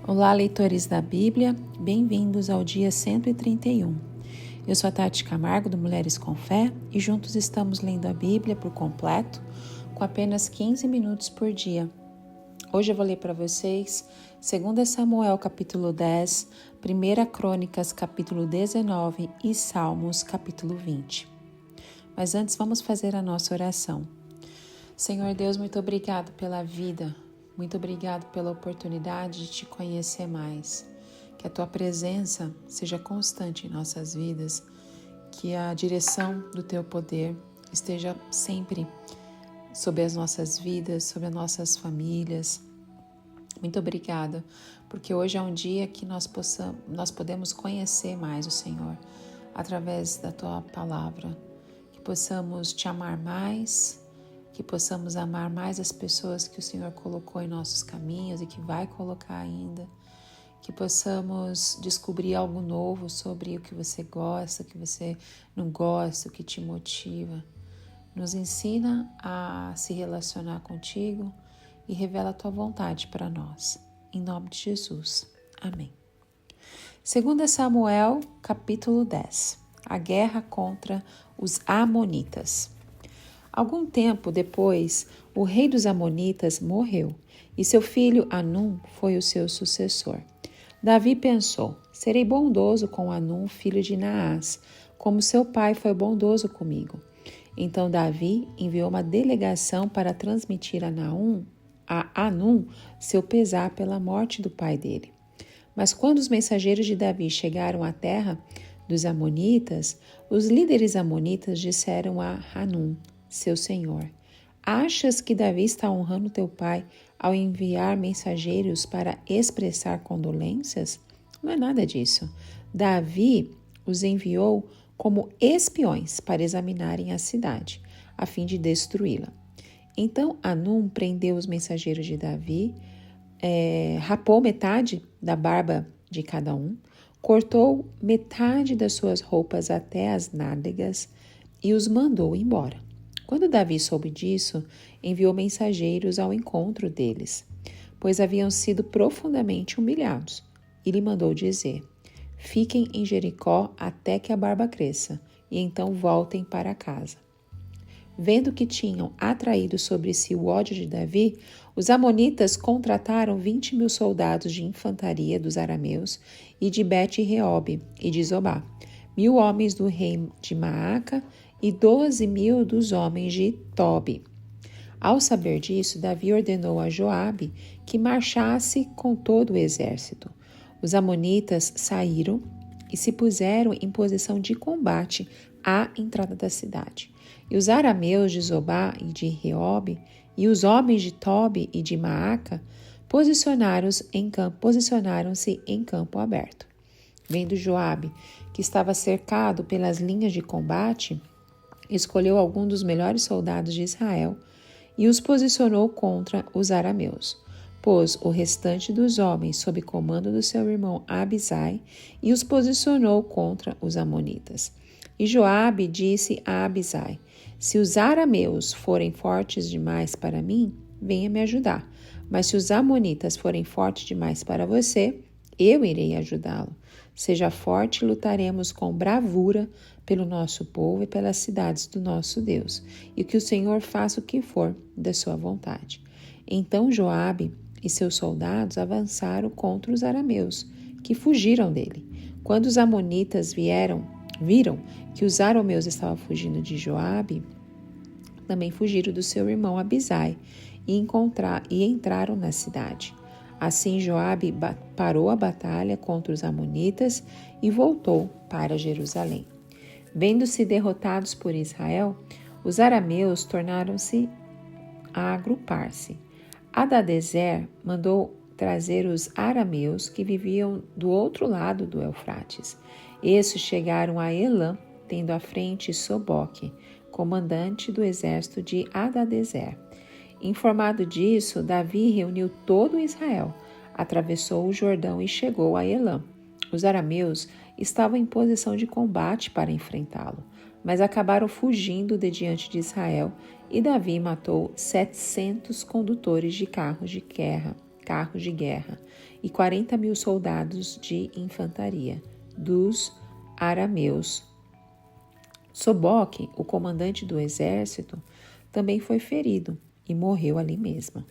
Olá, leitores da Bíblia, bem-vindos ao dia 131. Eu sou a Tati Camargo, do Mulheres com Fé, e juntos estamos lendo a Bíblia por completo, com apenas 15 minutos por dia. Hoje eu vou ler para vocês 2 Samuel, capítulo 10, 1 Crônicas, capítulo 19 e Salmos, capítulo 20. Mas antes, vamos fazer a nossa oração. Senhor Deus, muito obrigado pela vida. Muito obrigado pela oportunidade de te conhecer mais. Que a tua presença seja constante em nossas vidas, que a direção do teu poder esteja sempre sobre as nossas vidas, sobre as nossas famílias. Muito obrigada, porque hoje é um dia que nós podemos conhecer mais o Senhor através da tua palavra, que possamos te amar mais, que possamos amar mais as pessoas que o Senhor colocou em nossos caminhos e que vai colocar ainda, que possamos descobrir algo novo sobre o que você gosta, o que você não gosta, o que te motiva. Nos ensina a se relacionar contigo e revela a tua vontade para nós. Em nome de Jesus. Amém. 2 Samuel, capítulo 10. A guerra contra os Amonitas. Algum tempo depois, o rei dos Amonitas morreu e seu filho Hanum foi o seu sucessor. Davi pensou: serei bondoso com Hanum, filho de Naás, como seu pai foi bondoso comigo. Então Davi enviou uma delegação para transmitir a Hanum seu pesar pela morte do pai dele. Mas quando os mensageiros de Davi chegaram à terra dos Amonitas, os líderes amonitas disseram a Hanum, seu senhor: achas que Davi está honrando teu pai ao enviar mensageiros para expressar condolências? Não é nada disso. Davi os enviou como espiões para examinarem a cidade, a fim de destruí-la. Então Hanum prendeu os mensageiros de Davi, rapou metade da barba de cada um, cortou metade das suas roupas até as nádegas e os mandou embora. Quando Davi soube disso, enviou mensageiros ao encontro deles, pois haviam sido profundamente humilhados, e lhe mandou dizer: fiquem em Jericó até que a barba cresça, e então voltem para casa. Vendo que tinham atraído sobre si o ódio de Davi, os amonitas contrataram 20.000 soldados de infantaria dos arameus e de Bet-Reob e de Zobá, 1.000 homens do rei de Maaca e 12.000 dos homens de Tobi. Ao saber disso, Davi ordenou a Joabe que marchasse com todo o exército. Os amonitas saíram e se puseram em posição de combate à entrada da cidade. E os arameus de Zobá e de Reob e os homens de Tobi e de Maaca posicionaram-se em campo aberto. Vendo Joabe que estava cercado pelas linhas de combate, escolheu alguns dos melhores soldados de Israel e os posicionou contra os arameus. Pôs o restante dos homens sob comando do seu irmão Abisai e os posicionou contra os amonitas. E Joabe disse a Abisai: se os arameus forem fortes demais para mim, venha me ajudar. Mas se os amonitas forem fortes demais para você, eu irei ajudá-lo. Seja forte e lutaremos com bravura pelo nosso povo e pelas cidades do nosso Deus, e que o Senhor faça o que for da sua vontade. Então Joabe e seus soldados avançaram contra os arameus, que fugiram dele. Quando os amonitas viram que os arameus estavam fugindo de Joabe, também fugiram do seu irmão Abisai e entraram na cidade. Assim Joabe parou a batalha contra os amonitas e voltou para Jerusalém. Vendo-se derrotados por Israel, os arameus tornaram-se a agrupar-se. Hadadezer mandou trazer os arameus que viviam do outro lado do Eufrates. Estes chegaram a Elã, tendo à frente Soboque, comandante do exército de Hadadezer. Informado disso, Davi reuniu todo Israel, atravessou o Jordão e chegou a Elã. Os arameus estavam em posição de combate para enfrentá-lo, mas acabaram fugindo de diante de Israel, e Davi matou 700 condutores de carros de guerra carros de guerra e 40.000 soldados de infantaria dos arameus. Soboque, o comandante do exército, também foi ferido e morreu ali mesmo.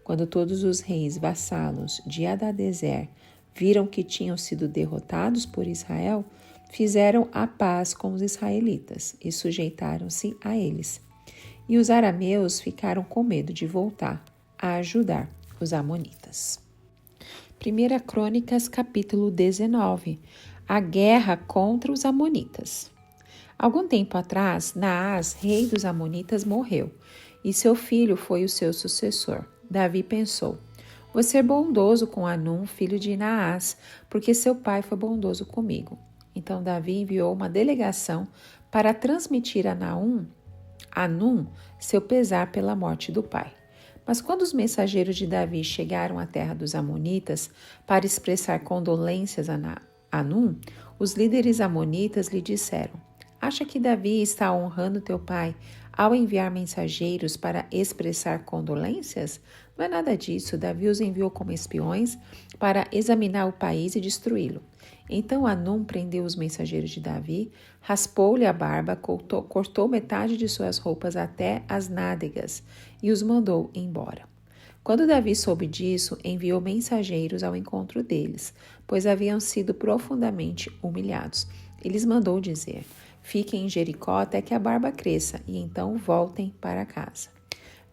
Quando todos os reis vassalos de Hadadezer viram que tinham sido derrotados por Israel, fizeram a paz com os israelitas e sujeitaram-se a eles. E os arameus ficaram com medo de voltar a ajudar os amonitas. 1 Crônicas, capítulo 19. A guerra contra os amonitas. Algum tempo atrás, Naás, rei dos amonitas, morreu, e seu filho foi o seu sucessor. Davi pensou: vou ser bondoso com Hanum, filho de Naás, porque seu pai foi bondoso comigo. Então Davi enviou uma delegação para transmitir a Hanum seu pesar pela morte do pai. Mas quando os mensageiros de Davi chegaram à terra dos amonitas para expressar condolências a Hanum, os líderes amonitas lhe disseram: acha que Davi está honrando teu pai ao enviar mensageiros para expressar condolências? Não é nada disso. Davi os enviou como espiões para examinar o país e destruí-lo. Então Hanum prendeu os mensageiros de Davi, raspou-lhe a barba, cortou metade de suas roupas até as nádegas e os mandou embora. Quando Davi soube disso, enviou mensageiros ao encontro deles, pois haviam sido profundamente humilhados. E lhes mandou dizer: fiquem em Jericó até que a barba cresça, e então voltem para casa.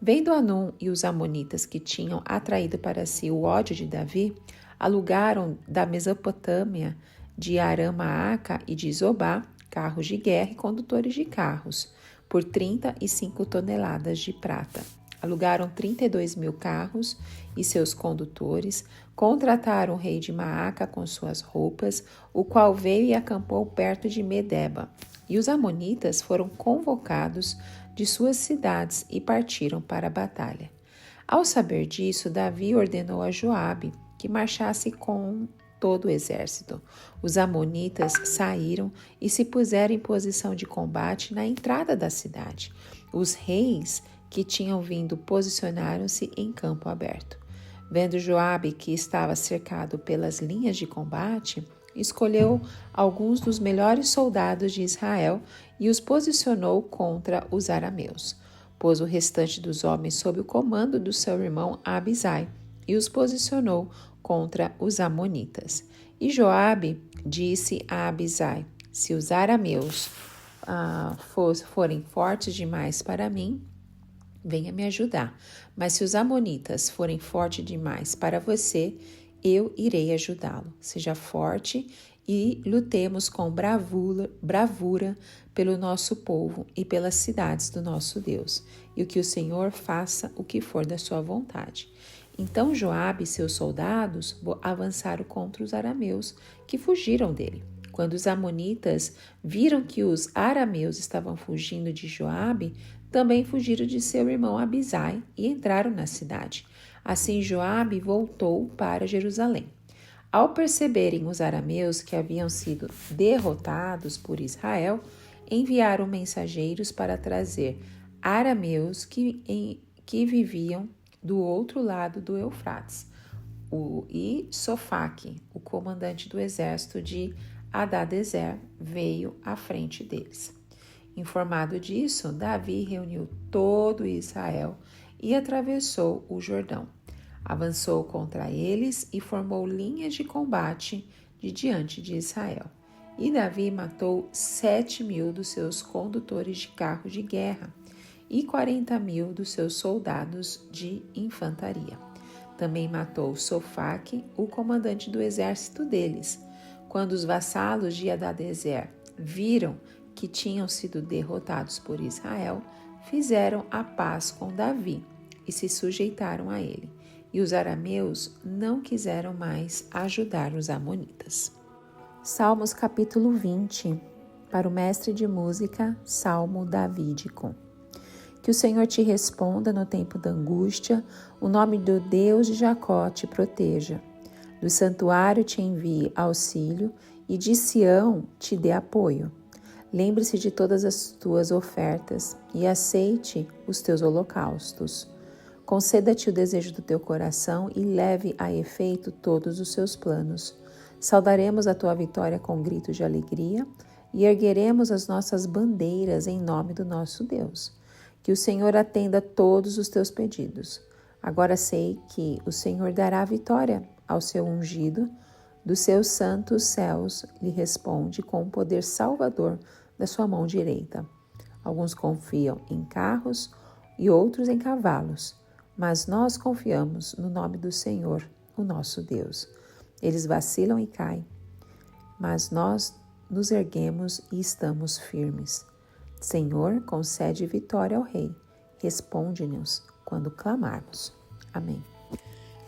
Vendo Hanum e os amonitas que tinham atraído para si o ódio de Davi, alugaram da Mesopotâmia, de Aram-Maaca e de Zobá, carros de guerra e condutores de carros, por 35 toneladas de prata. Alugaram 32.000 carros e seus condutores, contrataram o rei de Maaca com suas roupas, o qual veio e acampou perto de Medeba. E os amonitas foram convocados de suas cidades e partiram para a batalha. Ao saber disso, Davi ordenou a Joabe que marchasse com todo o exército. Os amonitas saíram e se puseram em posição de combate na entrada da cidade. Os reis que tinham vindo posicionaram-se em campo aberto. Vendo Joabe que estava cercado pelas linhas de combate, escolheu alguns dos melhores soldados de Israel e os posicionou contra os arameus. Pôs o restante dos homens sob o comando do seu irmão Abisai e os posicionou contra os amonitas. E Joabe disse a Abisai: se os arameus forem fortes demais para mim, venha me ajudar. Mas se os amonitas forem fortes demais para você, eu irei ajudá-lo. Seja forte e lutemos com bravura pelo nosso povo e pelas cidades do nosso Deus. E o que o Senhor faça o que for da sua vontade. Então Joabe e seus soldados avançaram contra os arameus, que fugiram dele. Quando os amonitas viram que os arameus estavam fugindo de Joabe, também fugiram de seu irmão Abisai e entraram na cidade. Assim Joabe voltou para Jerusalém. Ao perceberem os arameus que haviam sido derrotados por Israel, enviaram mensageiros para trazer arameus que viviam do outro lado do Eufrates. E Sofaque, o comandante do exército de Hadadezer, veio à frente deles. Informado disso, Davi reuniu todo Israel e atravessou o Jordão. Avançou contra eles e formou linhas de combate de diante de Israel. E Davi matou 7.000 dos seus condutores de carros de guerra e 40.000 dos seus soldados de infantaria. Também matou Sofaque, o comandante do exército deles. Quando os vassalos de Hadadezer viram que tinham sido derrotados por Israel, fizeram a paz com Davi e se sujeitaram a ele. E os arameus não quiseram mais ajudar os amonitas. Salmos capítulo 20. Para o mestre de música, Salmo davídico. Que o Senhor te responda no tempo da angústia, o nome do Deus de Jacó te proteja. Do santuário te envie auxílio e de Sião te dê apoio. Lembre-se de todas as tuas ofertas e aceite os teus holocaustos. Conceda-te o desejo do teu coração e leve a efeito todos os seus planos. Saudaremos a tua vitória com gritos de alegria e ergueremos as nossas bandeiras em nome do nosso Deus. Que o Senhor atenda todos os teus pedidos. Agora sei que o Senhor dará a vitória ao seu ungido, dos seus santos céus lhe responde com o poder salvador da sua mão direita. Alguns confiam em carros e outros em cavalos, mas nós confiamos no nome do Senhor, o nosso Deus. Eles vacilam e caem, mas nós nos erguemos e estamos firmes. Senhor, concede vitória ao Rei. Responde-nos quando clamarmos. Amém.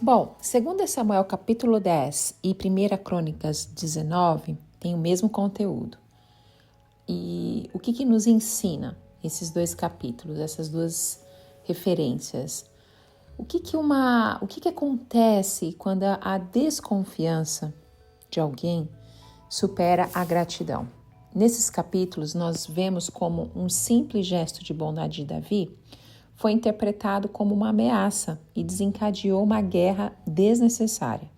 Bom, 2 Samuel capítulo 10 e 1 Crônicas 19 tem o mesmo conteúdo. E o que nos ensina esses dois capítulos, essas duas referências? O que acontece quando a desconfiança de alguém supera a gratidão? Nesses capítulos, nós vemos como um simples gesto de bondade de Davi foi interpretado como uma ameaça e desencadeou uma guerra desnecessária.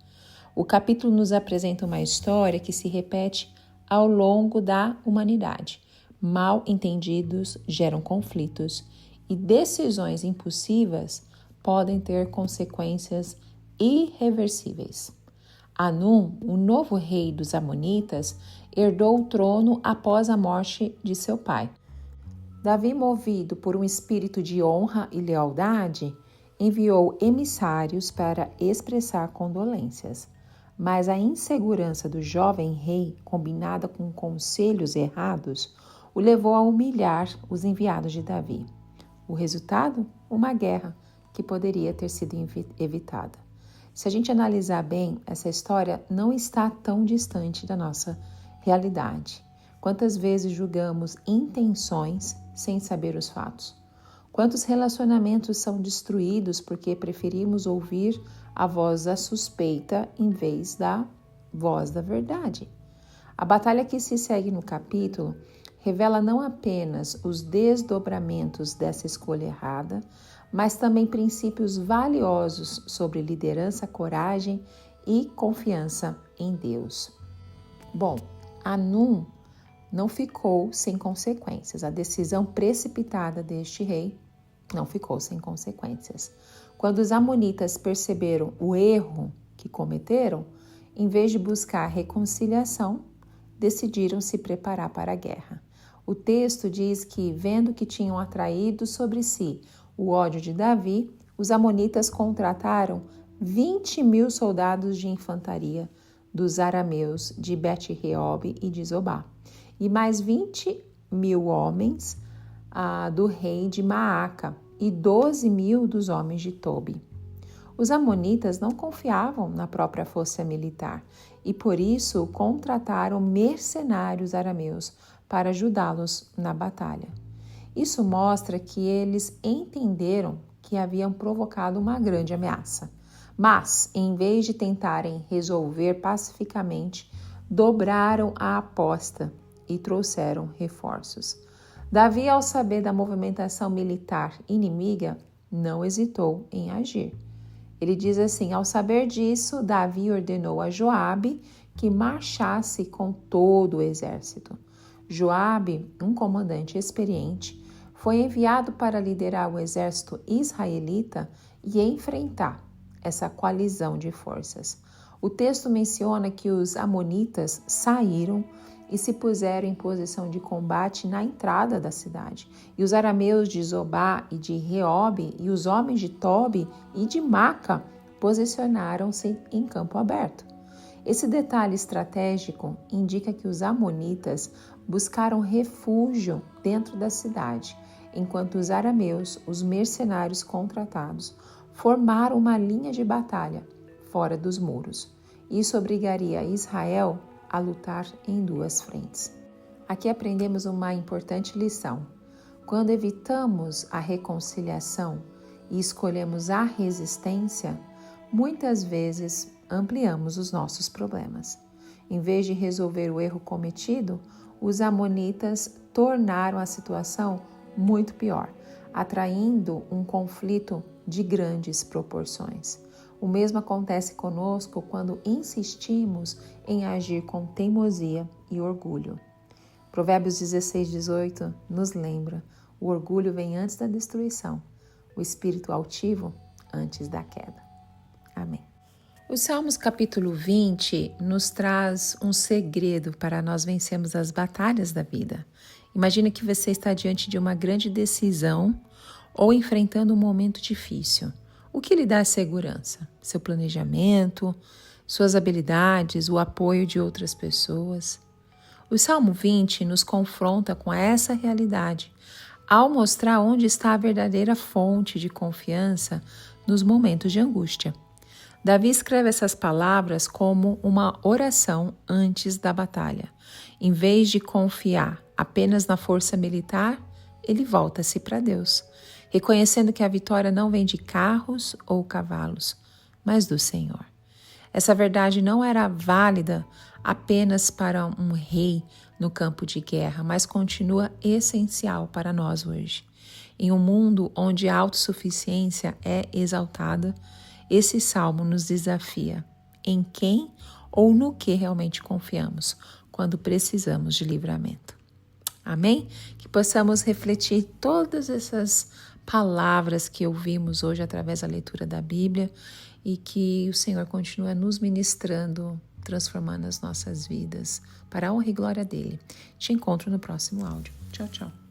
O capítulo nos apresenta uma história que se repete ao longo da humanidade. Mal entendidos geram conflitos e decisões impulsivas podem ter consequências irreversíveis. Anum, o novo rei dos Amonitas, herdou o trono após a morte de seu pai. Davi, movido por um espírito de honra e lealdade, enviou emissários para expressar condolências. Mas a insegurança do jovem rei, combinada com conselhos errados, o levou a humilhar os enviados de Davi. O resultado? Uma guerra que poderia ter sido evitada. Se a gente analisar bem, essa história não está tão distante da nossa realidade. Quantas vezes julgamos intenções sem saber os fatos? Quantos relacionamentos são destruídos porque preferimos ouvir a voz da suspeita em vez da voz da verdade? A batalha que se segue no capítulo revela não apenas os desdobramentos dessa escolha errada, mas também princípios valiosos sobre liderança, coragem e confiança em Deus. Bom, Anum não ficou sem consequências. A decisão precipitada deste rei não ficou sem consequências. Quando os amonitas perceberam o erro que cometeram, em vez de buscar reconciliação, decidiram se preparar para a guerra. O texto diz que, vendo que tinham atraído sobre si o ódio de Davi, os amonitas contrataram 20.000 soldados de infantaria dos arameus de Bet-Reob e de Zobá, e mais 20.000 homens do rei de Maaca e 12.000 dos homens de Tobi. Os amonitas não confiavam na própria força militar e por isso contrataram mercenários arameus para ajudá-los na batalha. Isso mostra que eles entenderam que haviam provocado uma grande ameaça, mas em vez de tentarem resolver pacificamente, dobraram a aposta e trouxeram reforços. Davi, ao saber da movimentação militar inimiga, não hesitou em agir. Ele diz assim: ao saber disso, Davi ordenou a Joabe que marchasse com todo o exército. Joabe, um comandante experiente, foi enviado para liderar o exército israelita e enfrentar essa coalizão de forças. O texto menciona que os amonitas saíram e se puseram em posição de combate na entrada da cidade. E os arameus de Zobá e de Reob e os homens de Tobi e de Maca posicionaram-se em campo aberto. Esse detalhe estratégico indica que os amonitas buscaram refúgio dentro da cidade, enquanto os arameus, os mercenários contratados, formaram uma linha de batalha fora dos muros. Isso obrigaria Israel a lutar em duas frentes. Aqui aprendemos uma importante lição. Quando evitamos a reconciliação e escolhemos a resistência, muitas vezes ampliamos os nossos problemas. Em vez de resolver o erro cometido, os amonitas tornaram a situação muito pior, atraindo um conflito de grandes proporções. O mesmo acontece conosco quando insistimos em agir com teimosia e orgulho. Provérbios 16:18 nos lembra: o orgulho vem antes da destruição, o espírito altivo antes da queda. Amém. O Salmos capítulo 20 nos traz um segredo para nós vencermos as batalhas da vida. Imagine que você está diante de uma grande decisão ou enfrentando um momento difícil. O que lhe dá segurança? Seu planejamento, suas habilidades, o apoio de outras pessoas. O Salmo 20 nos confronta com essa realidade, ao mostrar onde está a verdadeira fonte de confiança nos momentos de angústia. Davi escreve essas palavras como uma oração antes da batalha. Em vez de confiar apenas na força militar, ele volta-se para Deus, reconhecendo que a vitória não vem de carros ou cavalos, mas do Senhor. Essa verdade não era válida apenas para um rei no campo de guerra, mas continua essencial para nós hoje. Em um mundo onde a autossuficiência é exaltada, esse salmo nos desafia em quem ou no que realmente confiamos quando precisamos de livramento. Amém? Que possamos refletir todas essas palavras que ouvimos hoje através da leitura da Bíblia e que o Senhor continue nos ministrando, transformando as nossas vidas para a honra e glória dele. Te encontro no próximo áudio. Tchau, tchau.